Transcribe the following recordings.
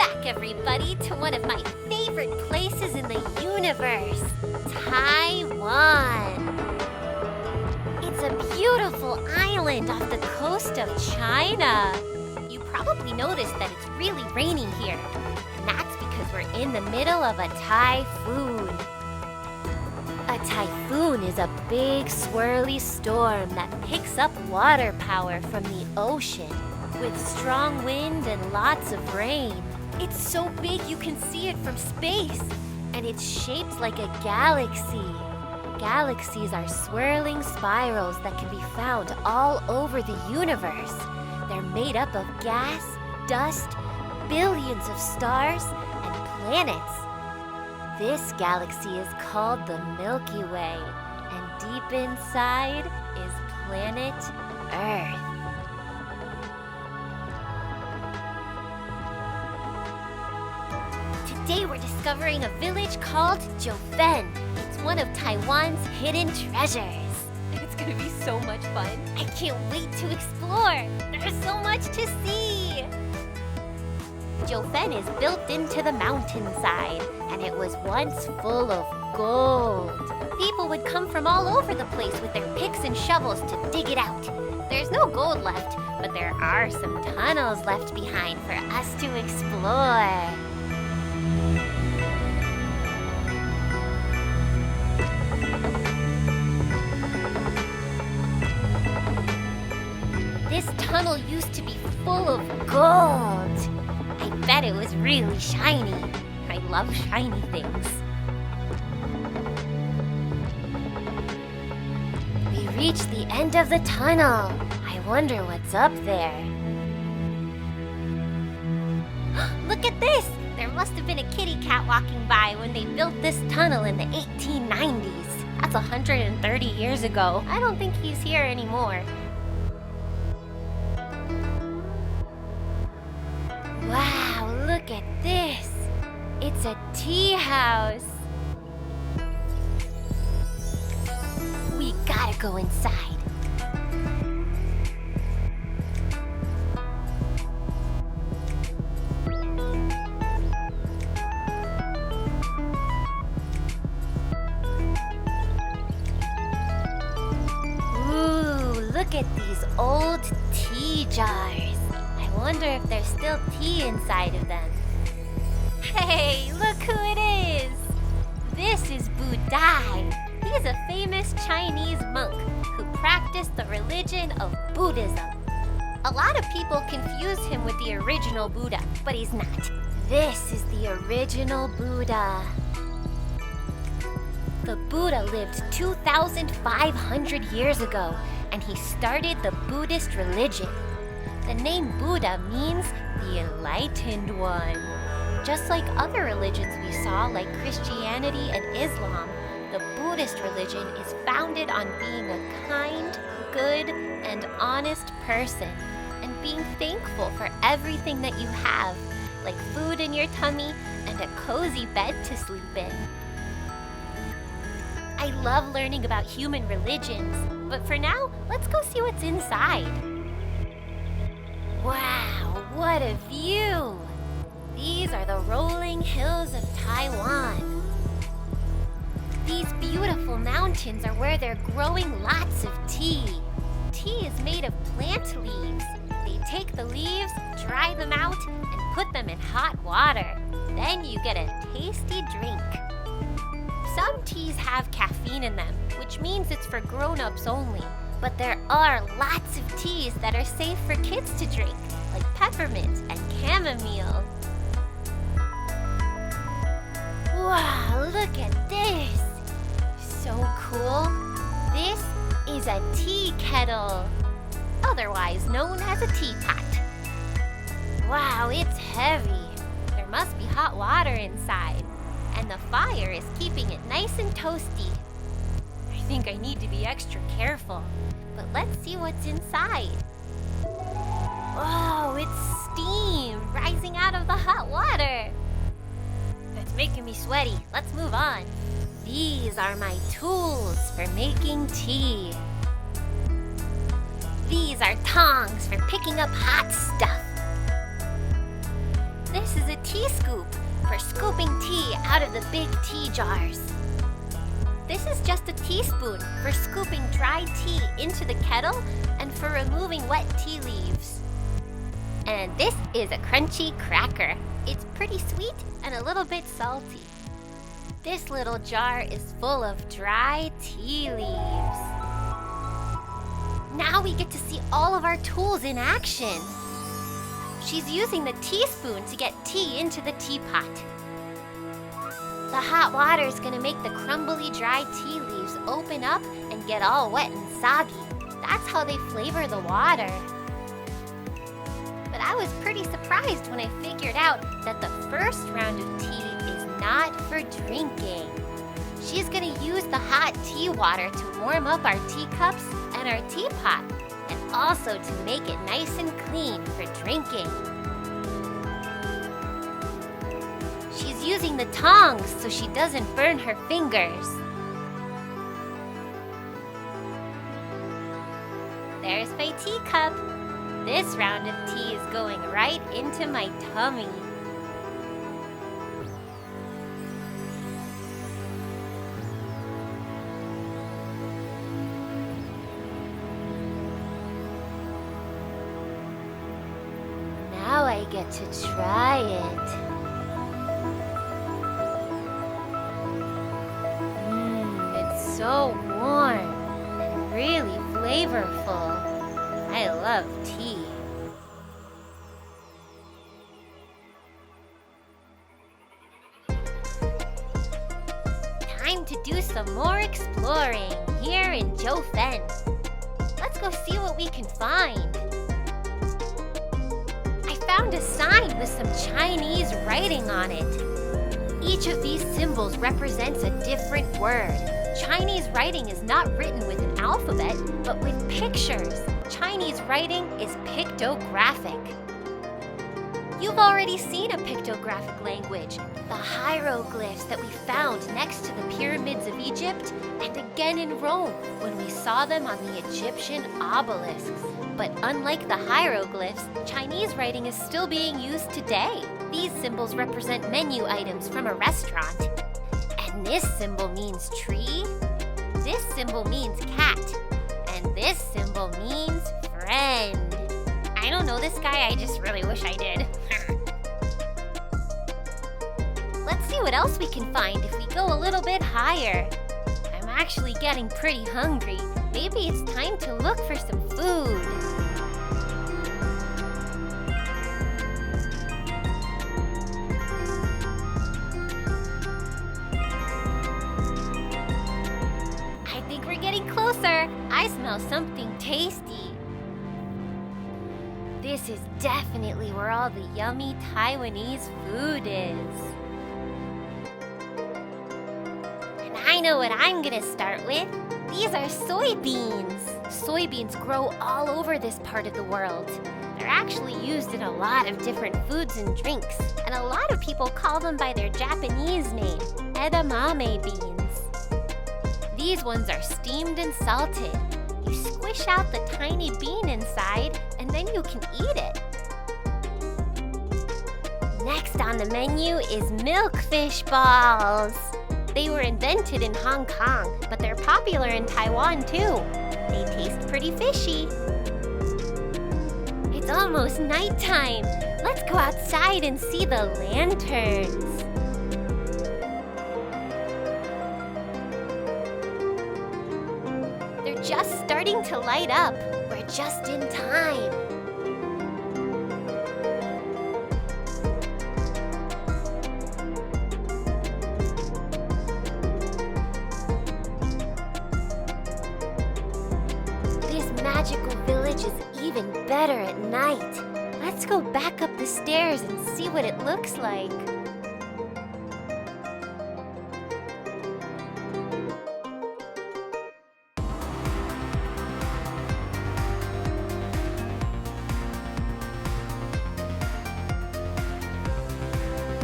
back, everybody, to one of my favorite places in the universe, Taiwan. It's a beautiful island off the coast of China. You probably noticed that it's really rainy here, and that's because we're in the middle of a typhoon. A typhoon is a big swirly storm that picks up water power from the ocean with strong wind and lots of rain. It's so big you can see it from space, and it's shaped like a galaxy. Galaxies are swirling spirals that can be found all over the universe. They're made up of gas, dust, billions of stars, and planets. This galaxy is called the Milky Way, and deep inside is planet Earth. Today we're discovering a village called Jiufen. It's one of Taiwan's hidden treasures. It's gonna be so much fun. I can't wait to explore. There's so much to see. Jiufen is built into the mountainside, and it was once full of gold. People would come from all over the place with their picks and shovels to dig it out. There's no gold left, but there are some tunnels left behind for us to explore. This tunnel used to be full of gold. I bet it was really shiny. I love shiny things. We reached the end of the tunnel. I wonder what's up there. Look at this! There must have been a kitty cat walking by when they built this tunnel in the 1890s. That's 130 years ago. I don't think he's here anymore. Wow, look at this! It's a tea house! We gotta go inside. Ooh, look at these old tea jars. I wonder if there's still tea inside of them. Hey, look who it is! This is Budai. He's a famous Chinese monk who practiced the religion of Buddhism. A lot of people confuse him with the original Buddha, but he's not. This is the original Buddha. The Buddha lived 2,500 years ago, and he started the Buddhist religion. The name Buddha means the enlightened one. Just like other religions we saw, like Christianity and Islam, the Buddhist religion is founded on being a kind, good, and honest person, and being thankful for everything that you have, like food in your tummy and a cozy bed to sleep in. I love learning about human religions, but for now, let's go see what's inside. Wow, what a view! These are the rolling hills of Taiwan. These beautiful mountains are where they're growing lots of tea. Tea is made of plant leaves. They take the leaves, dry them out, and put them in hot water. Then you get a tasty drink. Some teas have caffeine in them, which means it's for grown-ups only. But there are lots of teas that are safe for kids to drink, like peppermint and chamomile. Wow, look at this! So cool. This is a tea kettle, otherwise known as a teapot. Wow, it's heavy. There must be hot water inside, and the fire is keeping it nice and toasty. I think I need to be extra careful. But let's see what's inside. Whoa, it's steam rising out of the hot water. That's making me sweaty. Let's move on. These are my tools for making tea. These are tongs for picking up hot stuff. This is a tea scoop for scooping tea out of the big tea jars. This is just a teaspoon for scooping dry tea into the kettle and for removing wet tea leaves. And this is a crunchy cracker. It's pretty sweet and a little bit salty. This little jar is full of dry tea leaves. Now we get to see all of our tools in action. She's using the teaspoon to get tea into the teapot. The hot water is going to make the crumbly dry tea leaves open up and get all wet and soggy. That's how they flavor the water. But I was pretty surprised when I figured out that the first round of tea is not for drinking. She's going to use the hot tea water to warm up our teacups and our teapot, and also to make it nice and clean for drinking. She's using the tongs so she doesn't burn her fingers. There's my teacup. This round of tea is going right into my tummy. Now I get to try it. It's so warm and really flavorful. I love tea. Time to do some more exploring here in Jiufen. Let's go see what we can find. I found a sign with some Chinese writing on it. Each of these symbols represents a different word. Chinese writing is not written with an alphabet, but with pictures. Chinese writing is pictographic. You've already seen a pictographic language, the hieroglyphs that we found next to the pyramids of Egypt, and again in Rome when we saw them on the Egyptian obelisks. But unlike the hieroglyphs, Chinese writing is still being used today. These symbols represent menu items from a restaurant. And this symbol means tree, this symbol means cat, and this symbol means friend. I don't know this guy, I just really wish I did. Let's see what else we can find if we go a little bit higher. I'm actually getting pretty hungry. Maybe it's time to look for some food. I think we're getting closer. I smell something tasty. This is definitely where all the yummy Taiwanese food is. And I know what I'm gonna start with. These are soybeans. Soybeans grow all over this part of the world. They're actually used in a lot of different foods and drinks, and a lot of people call them by their Japanese name, edamame beans. These ones are steamed and salted. You squish out the tiny bean inside, and then you can eat it. Next on the menu is milkfish balls. They were invented in Hong Kong, but they're popular in Taiwan too. They taste pretty fishy. It's almost nighttime. Let's go outside and see the lanterns. They're just starting to light up. We're just in time. Magical village is even better at night. Let's go back up the stairs and see what it looks like.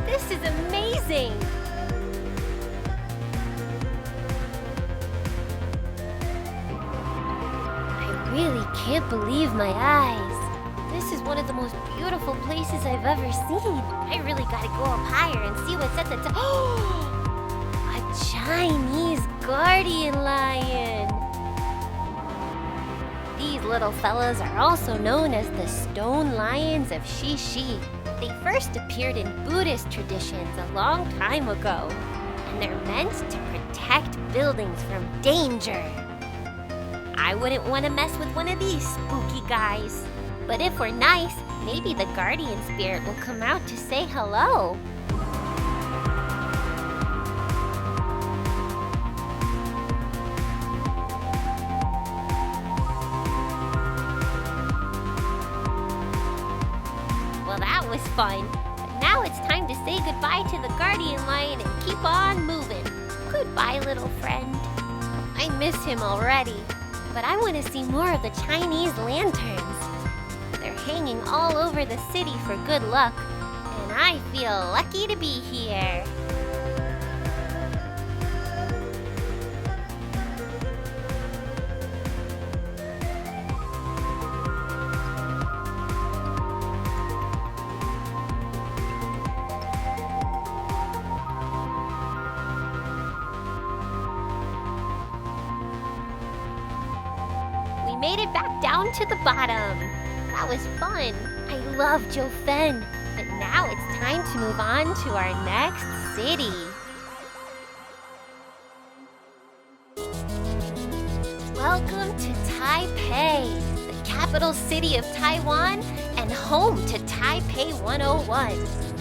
This is amazing! I really can't believe my eyes. This This is one of the most beautiful places I've ever seen. I really gotta go up higher and see what's at the top. A Chinese guardian lion. These little fellas are also known as the stone lions of Shishi. They first appeared in Buddhist traditions a long time ago, and they're meant to protect buildings from danger. I wouldn't want to mess with one of these spooky guys. But if we're nice, maybe the guardian spirit will come out to say hello. Well, that was fun. But now it's time to say goodbye to the guardian lion and keep on moving. Goodbye, little friend. I miss him already. But I want to see more of the Chinese lanterns. They're hanging all over the city for good luck, and I feel lucky to be here. We made it back down to the bottom. That was fun. I love Jiufen. But now it's time to move on to our next city. Welcome to Taipei, the capital city of Taiwan and home to Taipei 101,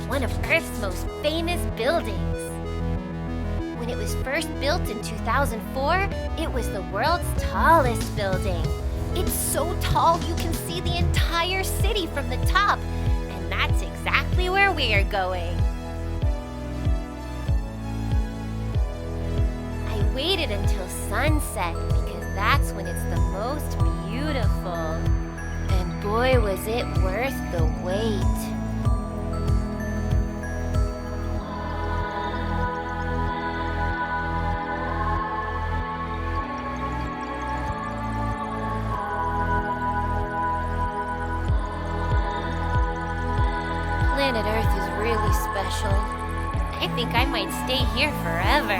one of Earth's most famous buildings. When it was first built in 2004, it was the world's tallest building. It's so tall you can see the entire city from the top, and that's exactly where we are going. I waited until sunset because that's when it's the most beautiful. And boy, was it worth the wait. Planet Earth is really special. I think I might stay here forever.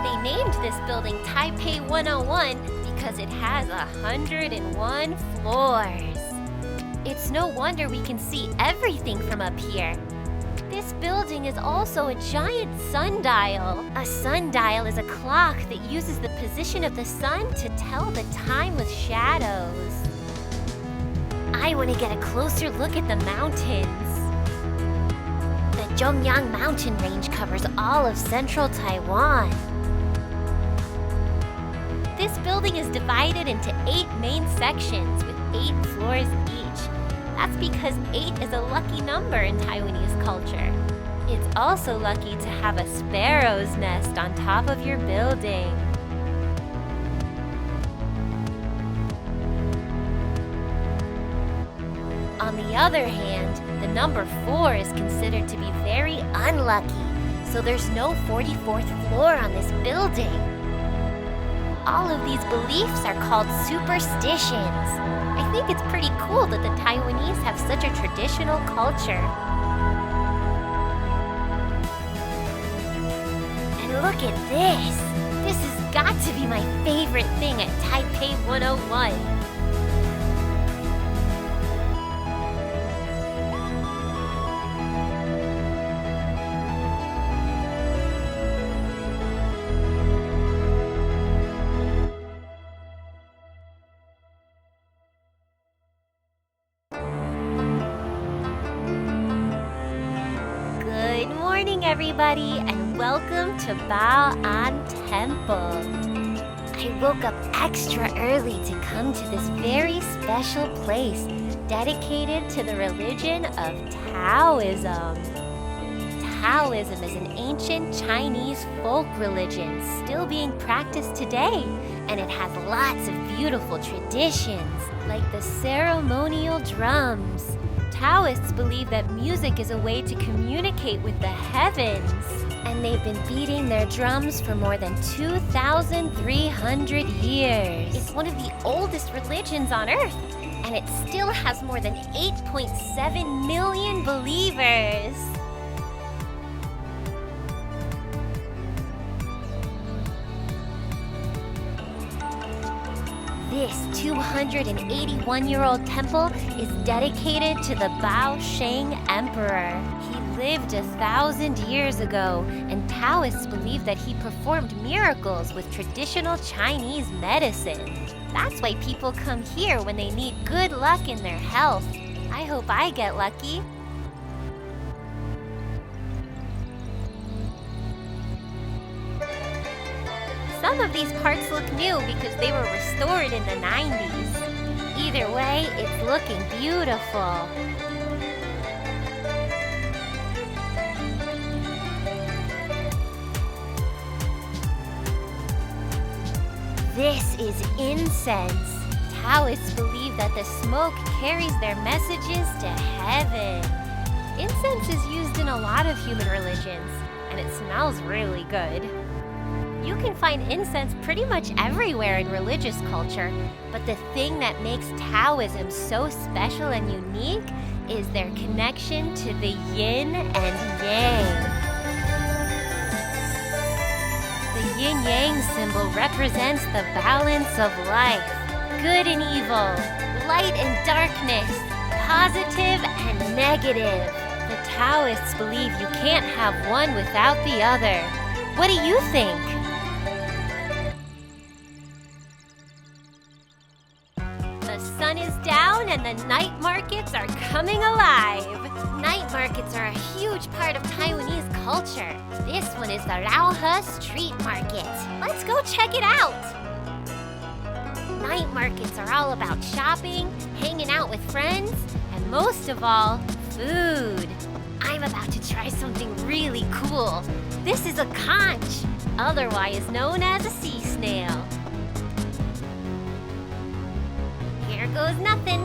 They named this building Taipei 101 because it has 101 floors. It's no wonder we can see everything from up here. This building is also a giant sundial. A sundial is a clock that uses the position of the sun to tell the time with shadows. I want to get a closer look at the mountains. The Zhongyang mountain range covers all of central Taiwan. This building is divided into 8 main sections with 8 floors each. That's because 8 is a lucky number in Taiwanese culture. It's also lucky to have a sparrow's nest on top of your building. On the other hand, the number 4 is considered to be very unlucky, so there's no 44th floor on this building. All of these beliefs are called superstitions. I think it's pretty cool that the Taiwanese have such a traditional culture. And look at this! This has got to be my favorite thing at Taipei 101. Good morning, everybody, and welcome to Shan Temple. I woke up extra early to come to this very special place dedicated to the religion of Taoism. Taoism is an ancient Chinese folk religion still being practiced today, and it has lots of beautiful traditions, like the ceremonial drums. Taoists believe that music is a way to communicate with the heavens, and they've been beating their drums for more than 2,300 years. It's one of the oldest religions on Earth, and it still has more than 8.7 million believers. This 281-year-old temple is dedicated to the Baosheng Emperor. He lived 1,000 years ago, and Taoists believe that he performed miracles with traditional Chinese medicine. That's why people come here when they need good luck in their health. I hope I get lucky. Some of these parts look new because they were restored in the 90s. Either way, it's looking beautiful. This is incense. Taoists believe that the smoke carries their messages to heaven. Incense is used in a lot of human religions, and it smells really good. You can find incense pretty much everywhere in religious culture, but the thing that makes Taoism so special and unique is their connection to the yin and yang. The yin-yang symbol represents the balance of life, good and evil, light and darkness, positive and negative. The Taoists believe you can't have one without the other. What do you think? The sun is down and the night markets are coming alive. Night markets are a huge part of Taiwanese culture. This one is the Raohe street market. Let's go check it out. Night markets are all about shopping, hanging out with friends, and most of all, food. I'm about to try something really cool. This is a conch, otherwise known as a sea snail. Here goes nothing.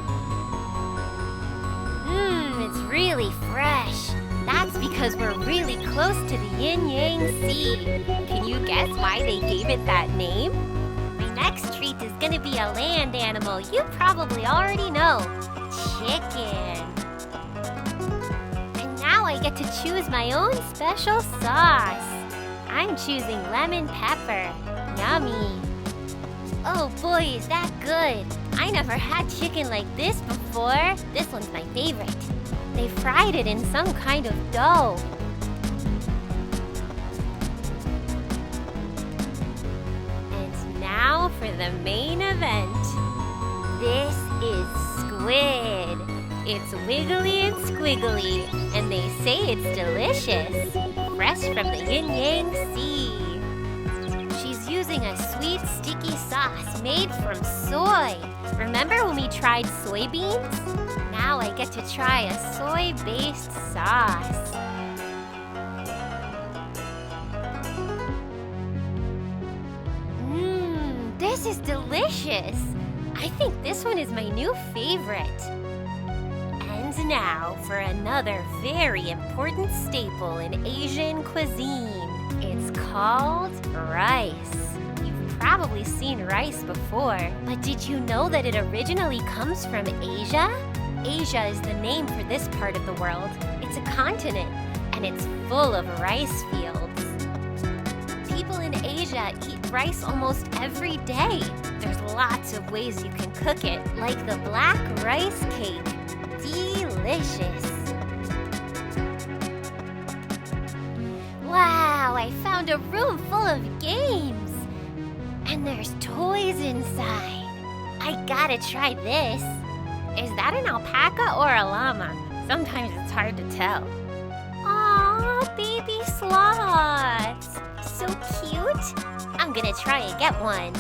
It's really fresh. That's because we're really close to the Yin-Yang Sea. Can you guess why they gave it that name? My next treat is gonna be a land animal you probably already know. Chicken. And now I get to choose my own special sauce. I'm choosing lemon pepper. Yummy. Oh boy, is that good. I never had chicken like this before. This one's my favorite. They fried it in some kind of dough. And now for the main event. This is squid. It's wiggly and squiggly, and they say it's delicious. Fresh from the Yin-Yang Sea. She's using a sweet, sticky sauce made from soy. Remember when we tried soybeans? Now I get to try a soy-based sauce. This is delicious. I think this one is my new favorite. And now for another very important staple in Asian cuisine. It's called rice. You've probably seen rice before, but did you know that it originally comes from Asia? Asia is the name for this part of the world. It's a continent, and it's full of rice fields. People in Asia eat rice almost every day. There's lots of ways you can cook it, like the black rice cake. Delicious. Wow, I found a room full of games. And there's toys inside. I gotta try this. Is that an alpaca or a llama? Sometimes it's hard to tell. Aw, baby sloths. So cute. I'm gonna try and get one.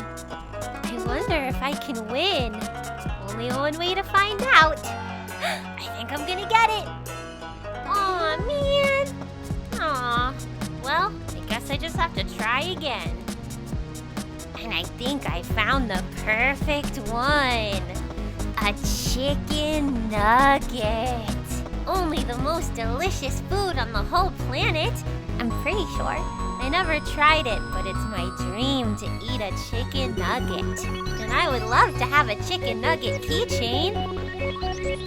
I wonder if I can win. Only one way to find out. I think I'm gonna get it. Aw, man. Aw. Well, I guess I just have to try again. And I think I found the perfect one. A chicken nugget. Only the most delicious food on the whole planet. I'm pretty sure. I never tried it, but it's my dream to eat a chicken nugget. And I would love to have a chicken nugget keychain. I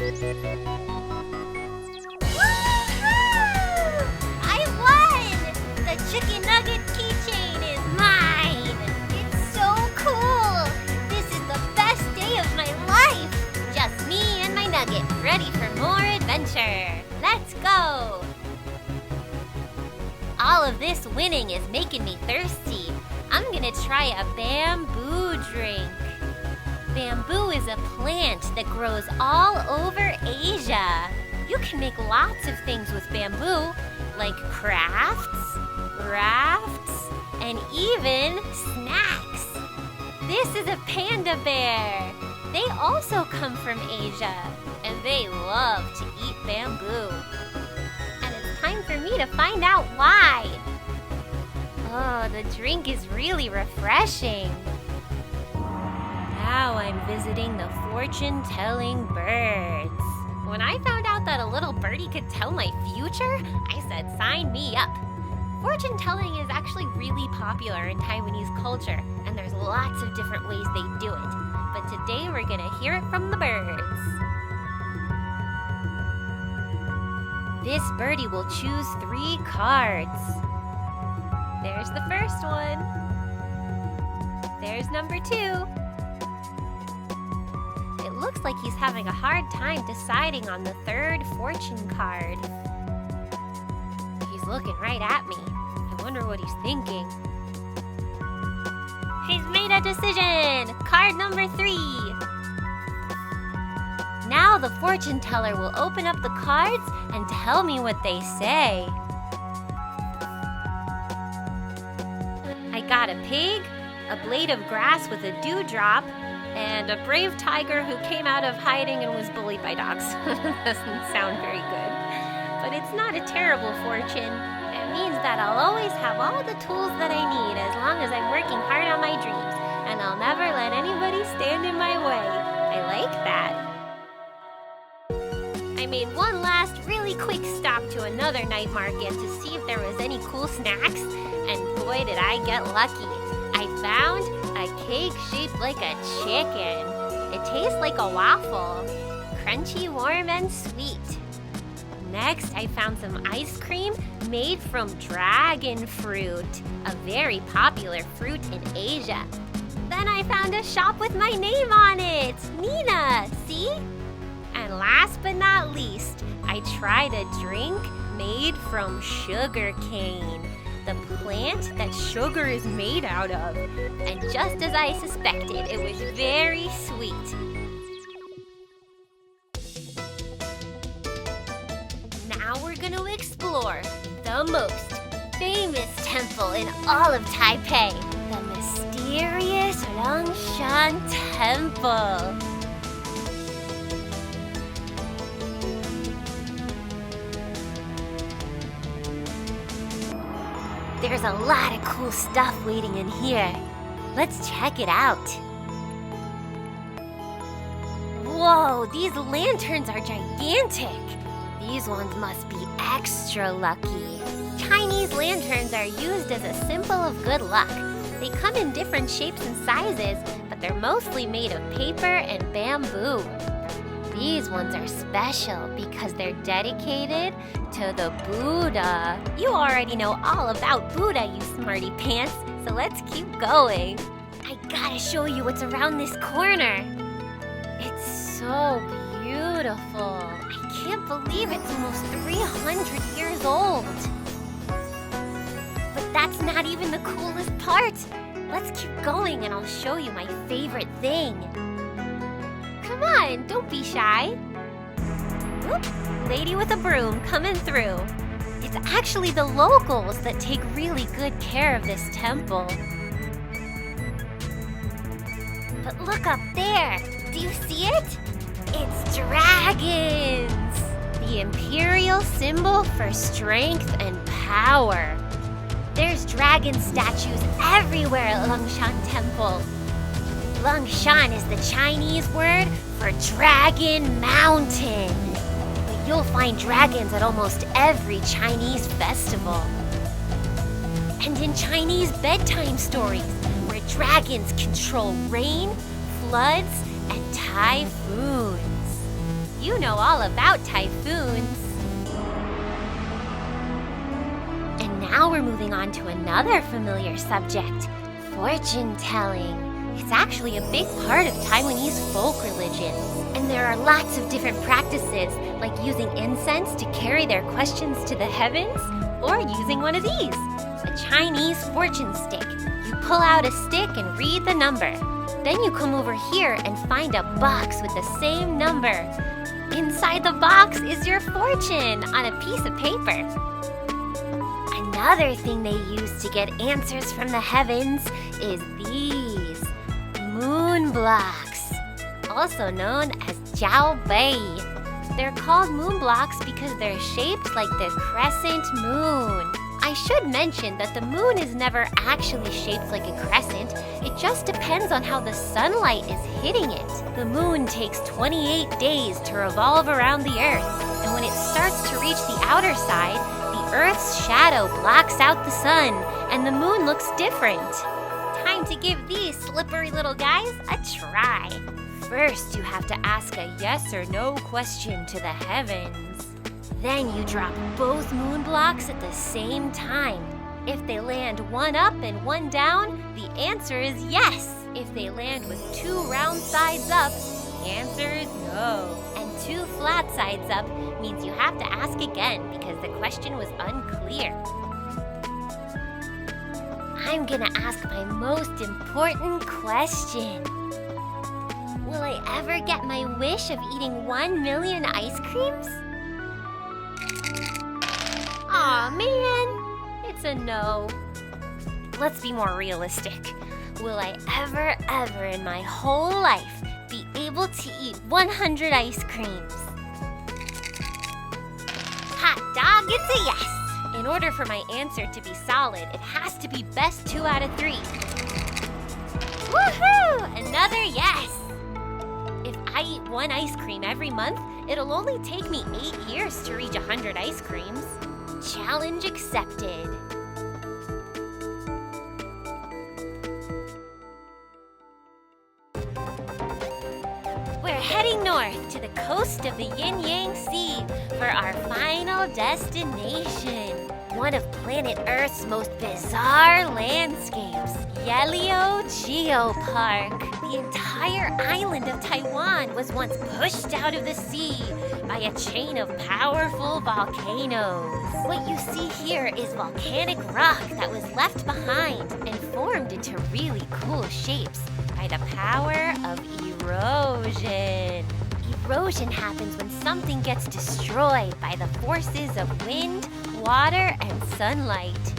won! The chicken nugget keychain is mine! It's so cool! This is the best day of my life! Just me and my nugget, ready for more adventure! Let's go! All of this winning is making me thirsty. I'm gonna try a bamboo drink. Bamboo is a plant that grows all over Asia. You can make lots of things with bamboo, like crafts, rafts, and even snacks. This is a panda bear. They also come from Asia, and they love to eat bamboo. And it's time for me to find out why. Oh, the drink is really refreshing. Now I'm visiting the fortune-telling birds. When I found out that a little birdie could tell my future, I said, sign me up. Fortune-telling is actually really popular in Taiwanese culture, and there's lots of different ways they do it. But today we're gonna hear it from the birds. This birdie will choose 3 cards. There's the first one. There's number 2. It looks like he's having a hard time deciding on the 3rd fortune card. He's looking right at me. I wonder what he's thinking. He's made a decision! Card number 3. Now the fortune teller will open up the cards and tell me what they say. I got a pig, a blade of grass with a dewdrop, and a brave tiger who came out of hiding and was bullied by dogs. Doesn't sound very good. But it's not a terrible fortune. It means that I'll always have all the tools that I need as long as I'm working hard on my dreams, and I'll never let anybody stand in my way. I like that. I made one last really quick stop to another night market to see if there was any cool snacks, and boy did I get lucky. I found a cake shaped like a chicken. It tastes like a waffle. Crunchy, warm, and sweet. Next, I found some ice cream made from dragon fruit, a very popular fruit in Asia. Then I found a shop with my name on it, Nina, see? And last but not least, I tried a drink made from sugar cane, the plant that sugar is made out of. And just as I suspected, it was very sweet. Now we're going to explore the most famous temple in all of Taipei, the mysterious Longshan Temple. There's a lot of cool stuff waiting in here. Let's check it out. Whoa, these lanterns are gigantic. These ones must be extra lucky. Chinese lanterns are used as a symbol of good luck. They come in different shapes and sizes, but they're mostly made of paper and bamboo. These ones are special because they're dedicated to the Buddha. You already know all about Buddha, you smarty pants, so let's keep going. I gotta show you what's around this corner. It's so beautiful. I can't believe it's almost 300 years old. But that's not even the coolest part. Let's keep going and I'll show you my favorite thing. Come on, don't be shy. Oop, lady with a broom coming through. It's actually the locals that take really good care of this temple. But look up there. Do you see it? It's dragons. The imperial symbol for strength and power. There's dragon statues everywhere at Longshan Temple. Longshan is the Chinese word for Dragon Mountain. But you'll find dragons at almost every Chinese festival. And in Chinese bedtime stories, where dragons control rain, floods, and typhoons. You know all about typhoons. And now we're moving on to another familiar subject, fortune telling. It's actually a big part of Taiwanese folk religion. And there are lots of different practices, like using incense to carry their questions to the heavens, or using one of these, a Chinese fortune stick. You pull out a stick and read the number. Then you come over here and find a box with the same number. Inside the box is your fortune on a piece of paper. Another thing they use to get answers from the heavens is these moon blocks, also known as Jiaobei. They're called moon blocks because they're shaped like the crescent moon. I should mention that the moon is never actually shaped like a crescent. It just depends on how the sunlight is hitting it. The moon takes 28 days to revolve around the Earth, and when it starts to reach the outer side, the Earth's shadow blocks out the sun, and the moon looks different. Time to give these slippery little guys a try. First, you have to ask a yes or no question to the heavens. Then you drop both moon blocks at the same time. If they land one up and one down, the answer is yes. If they land with two round sides up, the answer is no. And two flat sides up means you have to ask again because the question was unclear. I'm gonna ask my most important question. Will I ever get my wish of eating 1 million ice creams? Aw, man, it's a no. Let's be more realistic. Will I ever in my whole life be able to eat 100 ice creams? Hot dog, it's a yes. In order for my answer to be solid, it has to be best 2 out of 3. Woohoo! Another yes. If I eat 1 ice cream every month, it'll only take me 8 years to reach 100 ice creams. Challenge accepted. We're heading north to the coast of the Yin-Yang Sea for our final destination. One of planet Earth's most bizarre landscapes, Yehliu Geo Park. The entire island of Taiwan was once pushed out of the sea by a chain of powerful volcanoes. What you see here is volcanic rock that was left behind and formed into really cool shapes by the power of erosion. Erosion happens when something gets destroyed by the forces of wind, water, and sunlight.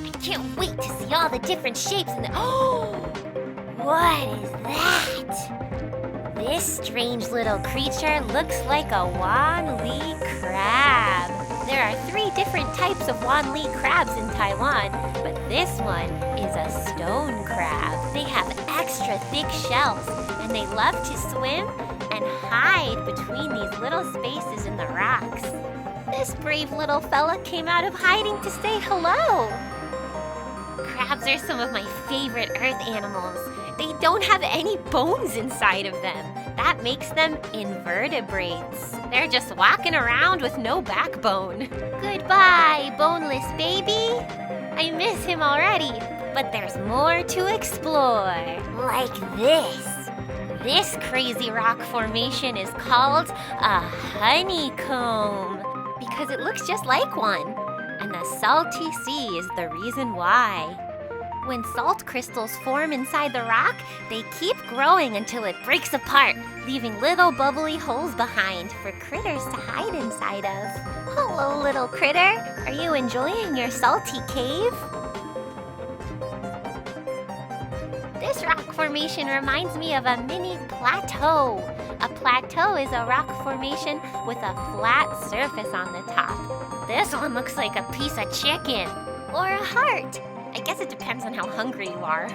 I can't wait to see all the different shapes in the... Oh! What is that? This strange little creature looks like a Wanli crab. There are 3 different types of Wanli crabs in Taiwan, but this one is a stone crab. They have extra thick shells, and they love to swim and hide between these little spaces in the rocks. This brave little fella came out of hiding to say hello. Crabs are some of my favorite earth animals. They don't have any bones inside of them. That makes them invertebrates. They're just walking around with no backbone. Goodbye, boneless baby. I miss him already, but there's more to explore. Like this. This crazy rock formation is called a honeycomb because it looks just like one. And the salty sea is the reason why. When salt crystals form inside the rock, they keep growing until it breaks apart, leaving little bubbly holes behind for critters to hide inside of. Hello, little critter. Are you enjoying your salty cave? This rock formation reminds me of a mini plateau. A plateau is a rock formation with a flat surface on the top. This one looks like a piece of chicken or a heart. I guess it depends on how hungry you are.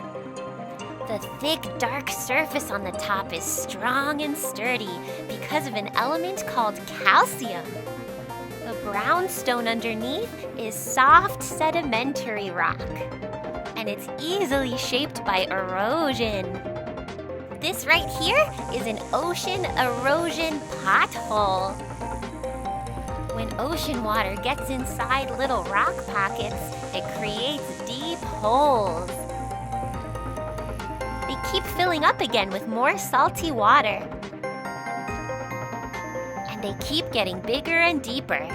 The thick, dark surface on the top is strong and sturdy because of an element called calcium. The brown stone underneath is soft sedimentary rock, and it's easily shaped by erosion. This right here is an ocean erosion pothole. When ocean water gets inside little rock pockets, it creates deep holes. They keep filling up again with more salty water. And they keep getting bigger and deeper.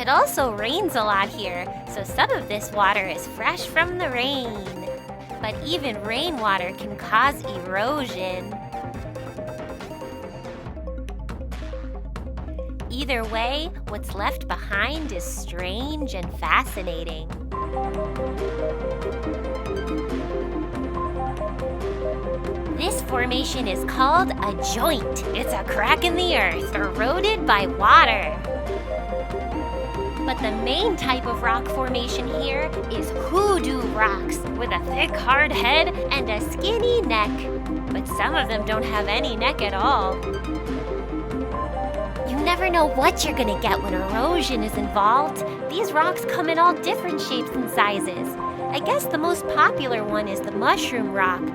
It also rains a lot here, so some of this water is fresh from the rain. But even rainwater can cause erosion. Either way, what's left behind is strange and fascinating. This formation is called a joint. It's a crack in the earth, eroded by water. But the main type of rock formation here is hoodoo rocks with a thick, hard head and a skinny neck. But some of them don't have any neck at all. You never know what you're gonna get when erosion is involved. These rocks come in all different shapes and sizes. I guess the most popular one is the mushroom rock.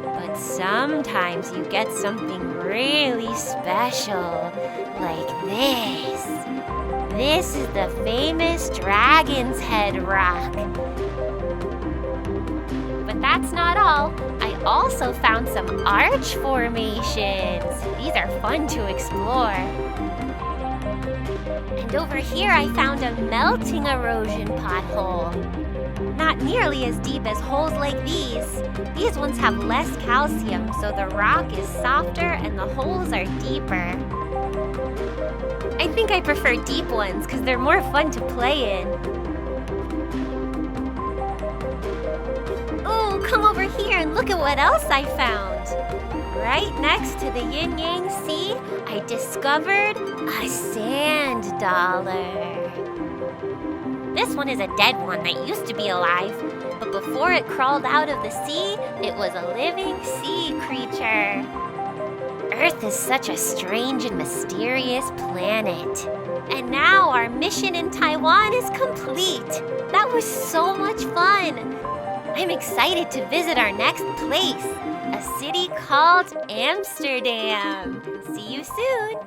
But sometimes you get something really special, like this. This is the famous Dragon's Head rock. But that's not all. I also found some arch formations. These are fun to explore. And over here I found a melting erosion pothole. Not nearly as deep as holes like these. These ones have less calcium, so the rock is softer and the holes are deeper. I think I prefer deep ones because they're more fun to play in. Oh, come over here and look at what else I found. Right next to the Yin Yang Sea, I discovered a sand dollar. This one is a dead one that used to be alive, but before it crawled out of the sea, it was a living sea creature. Earth is such a strange and mysterious planet. And now our mission in Taiwan is complete. That was so much fun. I'm excited to visit our next place, a city called Amsterdam. See you soon.